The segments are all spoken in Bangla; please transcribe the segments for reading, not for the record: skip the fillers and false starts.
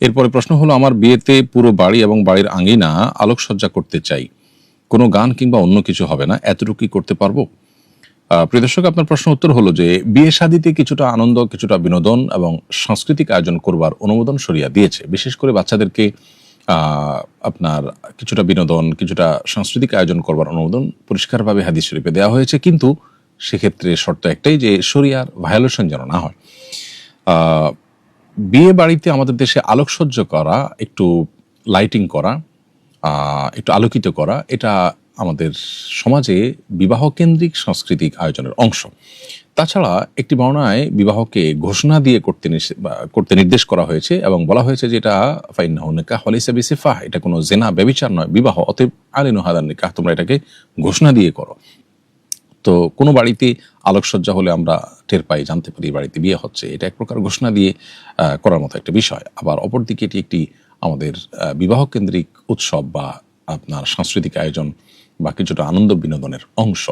এরপরে প্রশ্ন হলো, আমার বিয়েতে পুরো বাড়ি এবং বাড়ির আঙিনা আলোকসজ্জা করতে চাই, কোনো গান কিংবা অন্য কিছু হবে না, এতটুকুই করতে পারবো? প্রিয় দর্শক, আপনার প্রশ্ন উত্তর হলো যে বিয়ে শাদীতে কিছুটা আনন্দ, কিছুটা বিনোদন এবং সাংস্কৃতিক আয়োজন করবার অনুমোদন শরিয়া দিয়েছে। বিশেষ করে বাচ্চাদেরকে আপনার কিছুটা বিনোদন, কিছুটা সাংস্কৃতিক আয়োজন করবার অনুমোদন পরিষ্কারভাবে হাদিস শরীফে দেওয়া হয়েছে, কিন্তু সেক্ষেত্রে শর্ত একটাই, যে শরিয়ার ভায়োলেশন যেন না হয়। বিয়ে বাড়িতে আমাদের দেশে আলোকসজ্জা করা, একটু লাইটিং করা, একটু আলোকিত করা, এটা আমাদের সমাজে বিবাহ কেন্দ্রিক সাংস্কৃতিক আয়োজনের অংশ। তাছাড়া একটি বর্ণনায় বিবাহকে ঘোষণা দিয়ে করতে নির্দেশ করা হয়েছে এবং বলা হয়েছে যে এটা ফাইন্নাহু নিকাহ লাইসা বিসিফাহ, এটা কোনো জেনা ব্যভিচার নয়, বিবাহ, অতএব আলিনু হাদান নিকাহ, তোমরা এটাকে ঘোষণা দিয়ে করো। তো কোনো বাড়িতে আলোকসজ্জা হলে আমরা টের পাই, জানতে পারি বাড়িতে বিয়ে হচ্ছে, এটা এক প্রকার ঘোষণা দিয়ে করার মতো একটা বিষয়। আবার অপরদিকে এটি একটি আমাদের বিবাহ কেন্দ্রিক উৎসব বা আপনার সাংস্কৃতিক আয়োজন বা কিছুটা আনন্দ বিনোদনের অংশ।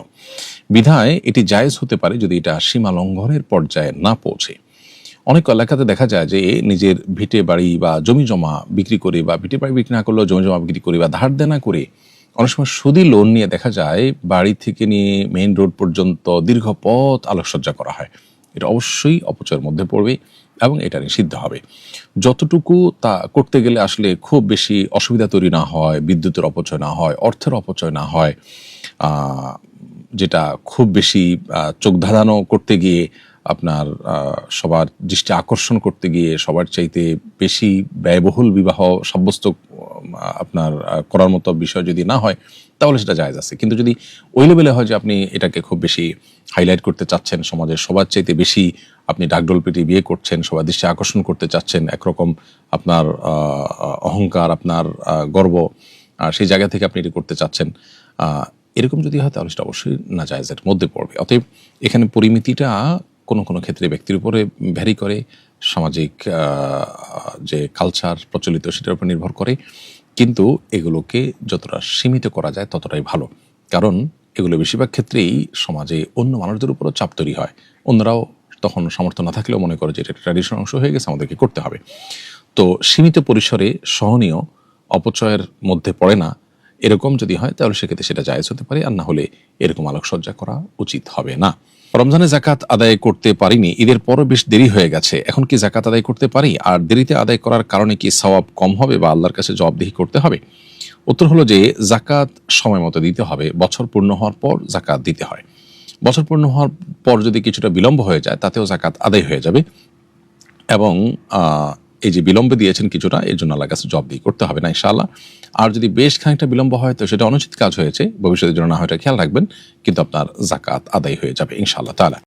বিধায় এটি জায়েজ হতে পারে যদি এটা সীমা লঙ্ঘনের পর্যায়ে না পৌঁছে। অনেক এলাকাতে দেখা যায় যে নিজের ভিটে বাড়ি বা জমি জমা বিক্রি করে, বা ভিটে বাড়ি বিক্রি না করলেও জমি জমা বিক্রি করে বা ধার দেনা করে অনেক সময় সুদি লোন নিয়ে দেখা যায় বাড়ি থেকে নিয়ে মেইন রোড পর্যন্ত দীর্ঘ পথ আলোকসজ্জা করা হয়। এটা অবশ্যই অপচয়ের মধ্যে পড়বে এবং এটা নিষিদ্ধ হবে। যতটুকু তা করতে গেলে আসলে খুব বেশি অসুবিধা তৈরি না হয়, বিদ্যুতের অপচয় না হয়, অর্থের অপচয় না হয়, যেটা খুব বেশি চোখ ধাঁধানো করতে গিয়ে আপনার সবার দৃষ্টি আকর্ষণ করতে গিয়ে সবার চাইতে বেশি ব্যয়বহুল বিবাহ সাব্যস্ত আপনার করার মতো বিষয় যদি না হয়, তাহলে সেটা জায়েজ আছে। কিন্তু যদি ওই লেভেলে হয় যে আপনি এটাকে খুব বেশি হাইলাইট করতে চাচ্ছেন, সমাজের সবার চাইতে বেশি আপনি ডাকডোল পেটিয়ে বিয়ে করছেন, সবার দৃষ্টি আকর্ষণ করতে চাচ্ছেন, একরকম আপনার অহংকার, আপনার গর্ব, সেই জায়গা থেকে আপনি এটি করতে চাচ্ছেন, এরকম যদি হয় তাহলে সেটা অবশ্যই নাজায়েজের মধ্যে পড়বে। অতএব এখানে পরিমিতিটা কোনো কোনো ক্ষেত্রে ব্যক্তির উপরে ভ্যারি করে, সামাজিক যে কালচার প্রচলিত সেটার উপর নির্ভর করে, কিন্তু এগুলোকে যতটা সীমিত করা যায় ততটাই ভালো। কারণ এগুলো বেশিরভাগ ক্ষেত্রেই সমাজে অন্য মানুষদের উপরও চাপ তৈরি হয়। অন্যরাও তখন সামর্থ্য না থাকলেও মনে করে যে এটা ট্র্যাডিশন অংশ হয়ে গেছে, আমাদেরকে করতে হবে। তো সীমিত পরিসরে সহনীয়, অপচয়ের মধ্যে পড়ে না, এরকম যদি হয় তাহলে সেক্ষেত্রে সেটা জায়েজ হতে পারে, আর না হলে এরকম আলোকসজ্জা করা উচিত হবে না। রমজানে জাকাত আদায় করতে পারিনি, ঈদের পরও বেশ দেরি হয়ে গেছে, এখন কি জাকাত আদায় করতে পারি? আর দেরিতে আদায় করার কারণে কি সওয়াব কম হবে বা আল্লাহর কাছে জবাবদিহি করতে হবে? উত্তর হলো যে জাকাত সময় মতো দিতে হবে। বছর পূর্ণ হওয়ার পর জাকাত দিতে হয়। বছর পূর্ণ হওয়ার পর যদি কিছুটা বিলম্ব হয়ে যায় তাতেও জাকাত আদায় হয়ে যাবে, এবং এই যে বিলম্বে দিয়েছেন কিছুটা, এর জন্য আল্লাহর কাছে জবাবদিহি করতে হবে না ইনশাআল্লাহ। আর যদি বেশ খানিকটা বিলম্ব হয় তো সেটা অনুচিত কাজ হয়েছে, ভবিষ্যতের জন্য না হয় এটা খেয়াল রাখবেন, কিন্তু আপনার জাকাত আদায় হয়ে যাবে ইনশাআল্লাহ তাআলা।